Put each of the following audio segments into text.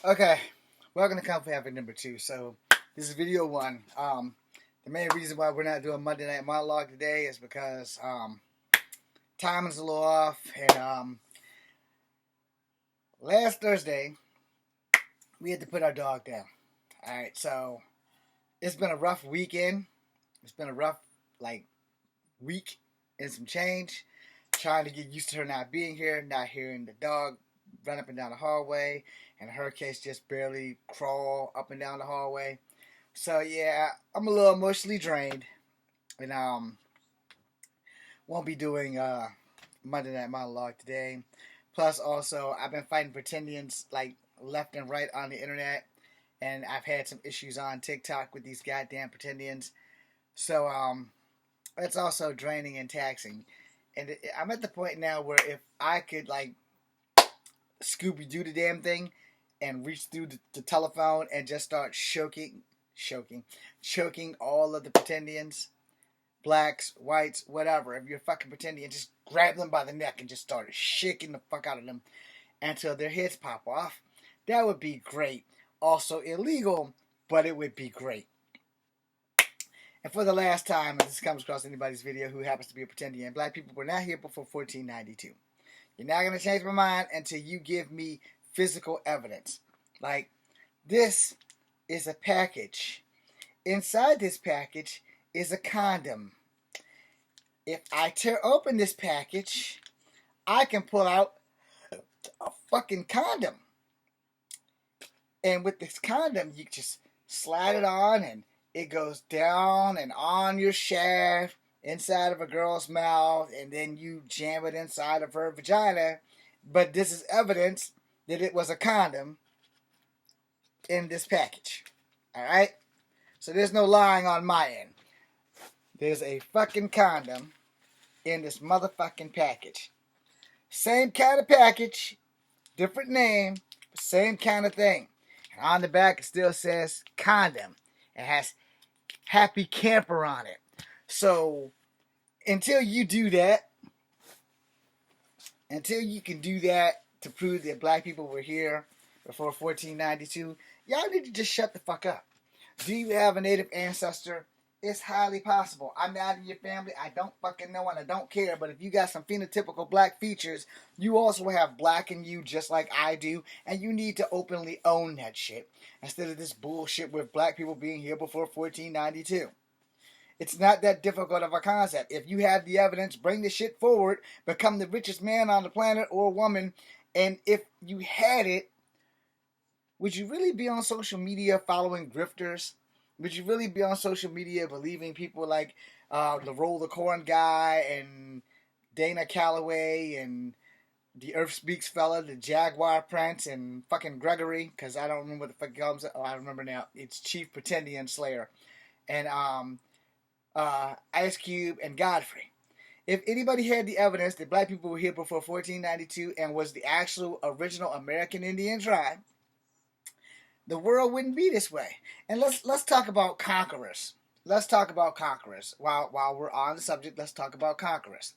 Okay, welcome to Comfort Habit number 2. So, this is video 1. The main reason why we're not doing Monday Night Monologue today is because time is a little off. And last Thursday, we had to put our dog down. Alright, so it's been a rough weekend. It's been a rough, week and some change. Trying to get used to her not being here, not hearing the dog run up and down the hallway, and in her case, just barely crawl up and down the hallway. So yeah, I'm a little emotionally drained, and won't be doing Monday Night Monologue today. Plus, also I've been fighting Pretendians like left and right on the internet, and I've had some issues on TikTok with these goddamn Pretendians. So it's also draining and taxing. And I'm at the point now where if I could Scooby Doo the damn thing and reach through the telephone and just start choking all of the Pretendians, blacks, whites, whatever. If you're fucking Pretendian, just grab them by the neck and just start shaking the fuck out of them until their heads pop off. That would be great. Also illegal, but it would be great. And for the last time, if this comes across anybody's video who happens to be a Pretendian, black people were not here before 1492. You're not going to change my mind until you give me physical evidence. Like, this is a package. Inside this package is a condom. If I tear open this package, I can pull out a fucking condom. And with this condom, you just slide it on and it goes down and on your shaft inside of a girl's mouth, and then you jam it inside of her vagina. But this is evidence that it was a condom in this package. Alright? So there's no lying on my end. There's a fucking condom in this motherfucking package. Same kind of package, different name, same kind of thing. And on the back it still says condom. It has happy camper on it. So until you do that, until you can do that to prove that black people were here before 1492, y'all need to just shut the fuck up. Do you have a native ancestor? It's highly possible. I'm not in your family. I don't fucking know and I don't care. But if you got some phenotypical black features, you also have black in you just like I do. And you need to openly own that shit. Instead of this bullshit with black people being here before 1492. It's not that difficult of a concept. If you have the evidence, bring the shit forward. Become the richest man on the planet or woman. And if you had it, would you really be on social media following grifters? Would you really be on social media believing people like the Roll the Corn guy and Dana Calloway and the Earth Speaks fella, the Jaguar Prince and fucking Gregory? Because I don't remember what the fuck he calls it. Oh, I remember now. It's Chief Pretendian Slayer. And Ice Cube and Godfrey. If anybody had the evidence that black people were here before 1492 and was the actual original American Indian tribe, the world wouldn't be this way. And let's talk about conquerors. Let's talk about conquerors. While we're on the subject, let's talk about conquerors.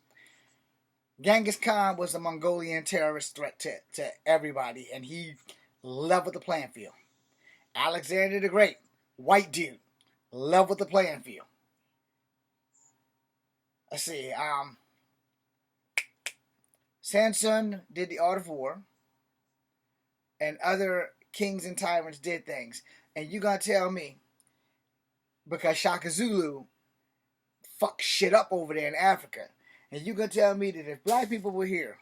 Genghis Khan was a Mongolian terrorist threat to everybody, and he leveled the playing field. Alexander the Great, white dude, leveled the playing field. Let's see. Samson did the Art of War, and other kings and tyrants did things. And you gonna tell me, because Shaka Zulu fucked shit up over there in Africa, and you gonna tell me that if black people were here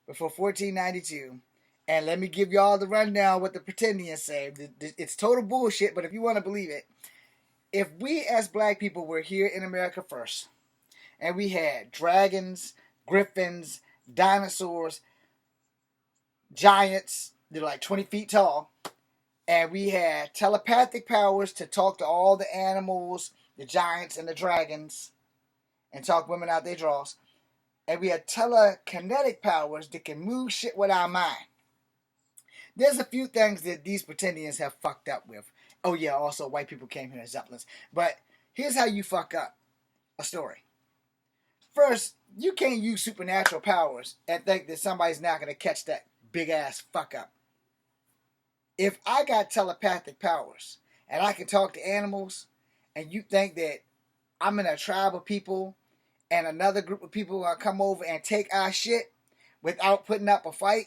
before 1492, and let me give y'all the rundown what the Pretendians say. It's total bullshit, but if you want to believe it, if we as black people were here in America first, and we had dragons, griffins, dinosaurs, giants, they're like 20 feet tall, and we had telepathic powers to talk to all the animals, the giants and the dragons, and talk women out their draws, and we had telekinetic powers that can move shit with our mind. There's a few things that these Pretendians have fucked up with. Oh yeah, also white people came here in Zeppelins. But here's how you fuck up a story. First, you can't use supernatural powers and think that somebody's not going to catch that big ass fuck up. If I got telepathic powers and I can talk to animals, and you think that I'm in a tribe of people and another group of people are gonna come over and take our shit without putting up a fight,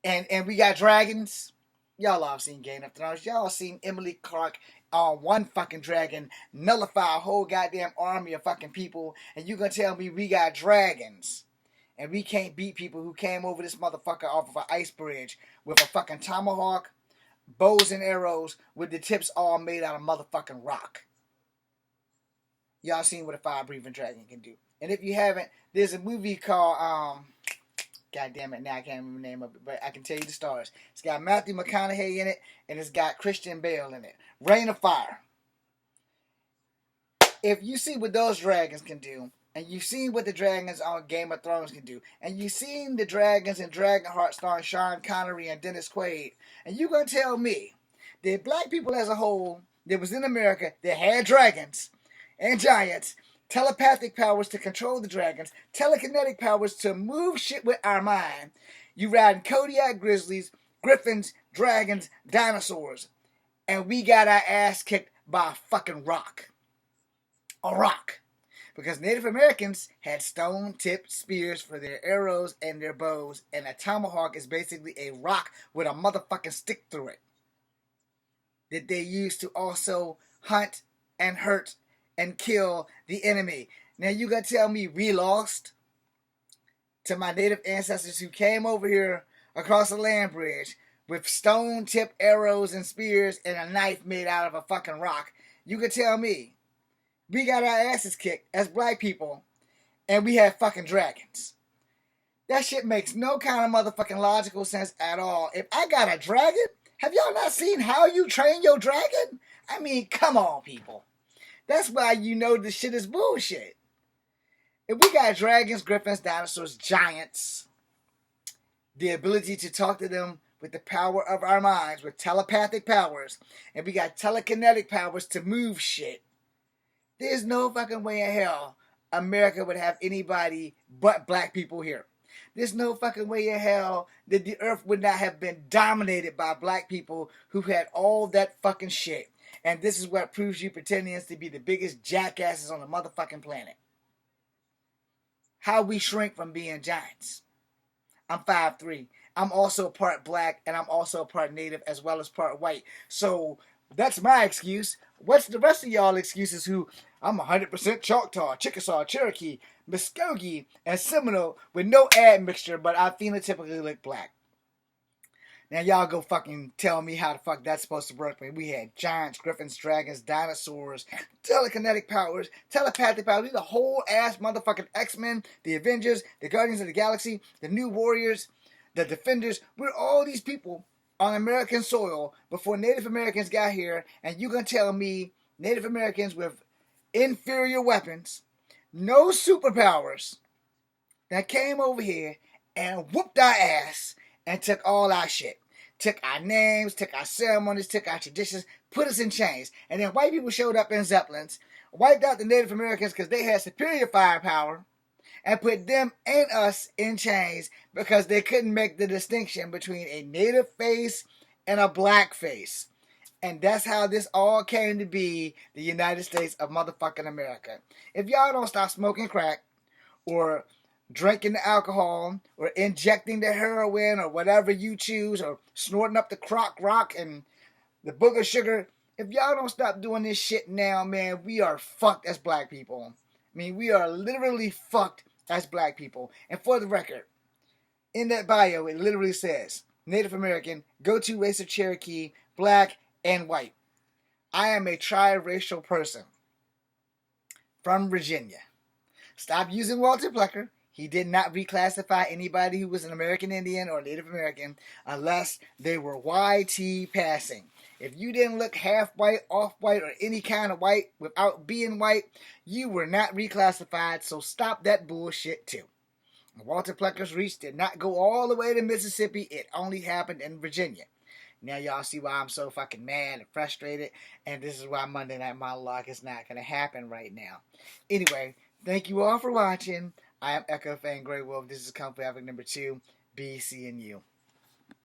and we got dragons. Y'all all seen Game of Thrones. Y'all seen Emily Clark on one fucking dragon nullify a whole goddamn army of fucking people, and you gonna tell me we got dragons and we can't beat people who came over this motherfucker off of an ice bridge with a fucking tomahawk, bows and arrows with the tips all made out of motherfucking rock. Y'all seen what a fire-breathing dragon can do. And if you haven't, there's a movie called, God damn it, now I can't remember the name of it, but I can tell you the stars. It's got Matthew McConaughey in it, and it's got Christian Bale in it. Reign of Fire. If you see what those dragons can do, and you've seen what the dragons on Game of Thrones can do, and you've seen the dragons in Dragonheart starring Sean Connery and Dennis Quaid, and you're going to tell me that black people as a whole that was in America that had dragons and giants, telepathic powers to control the dragons, telekinetic powers to move shit with our mind. You riding Kodiak grizzlies, griffins, dragons, dinosaurs, and we got our ass kicked by a fucking rock. A rock. Because Native Americans had stone-tipped spears for their arrows and their bows, and a tomahawk is basically a rock with a motherfucking stick through it that they used to also hunt and hurt and kill the enemy. Now you gonna tell me we lost to my native ancestors who came over here across the land bridge with stone-tipped arrows and spears and a knife made out of a fucking rock? You can tell me we got our asses kicked as black people and we had fucking dragons. That shit makes no kind of motherfucking logical sense at all. If I got a dragon, have y'all not seen how you train your dragon? I mean, come on, people. That's why you know this shit is bullshit. If we got dragons, griffins, dinosaurs, giants, the ability to talk to them with the power of our minds, with telepathic powers, and we got telekinetic powers to move shit, there's no fucking way in hell America would have anybody but black people here. There's no fucking way in hell that the earth would not have been dominated by black people who had all that fucking shit. And this is what proves you Pretendians to be the biggest jackasses on the motherfucking planet. How we shrink from being giants. I'm 5'3". I'm also part black and I'm also part native as well as part white. So that's my excuse. What's the rest of y'all excuses who I'm 100% Choctaw, Chickasaw, Cherokee, Muskogee, and Seminole with no admixture, but I phenotypically look black. Now y'all go fucking tell me how the fuck that's supposed to work. Man, we had giants, griffins, dragons, dinosaurs, telekinetic powers, telepathic powers. These are whole ass motherfucking X-Men, the Avengers, the Guardians of the Galaxy, the New Warriors, the Defenders. We're all these people on American soil before Native Americans got here, and you gonna tell me Native Americans with inferior weapons, no superpowers, that came over here and whooped our ass and took all our shit. Took our names, took our ceremonies, took our traditions, put us in chains. And then white people showed up in Zeppelins, wiped out the Native Americans because they had superior firepower, and put them and us in chains because they couldn't make the distinction between a native face and a black face. And that's how this all came to be the United States of motherfucking America. If y'all don't stop smoking crack or drinking the alcohol or injecting the heroin or whatever you choose or snorting up the crock rock and the booger sugar, if y'all don't stop doing this shit now, man, we are fucked as black people. I mean, we are literally fucked as black people. And for the record, in that bio, it literally says, Native American, go-to race of Cherokee, black, and white. I am a tri-racial person from Virginia. Stop using Walter Plecker. He did not reclassify anybody who was an American Indian or Native American unless they were YT passing. If you didn't look half white, off white, or any kind of white without being white, you were not reclassified, so stop that bullshit too. Walter Plecker's reach did not go all the way to Mississippi. It only happened in Virginia. Now y'all see why I'm so fucking mad and frustrated, and this is why Monday Night Monologue is not going to happen right now. Anyway, thank you all for watching. I am Echo Fan Grey Wolf. This is Comfort Havoc number 2. Be seeing you.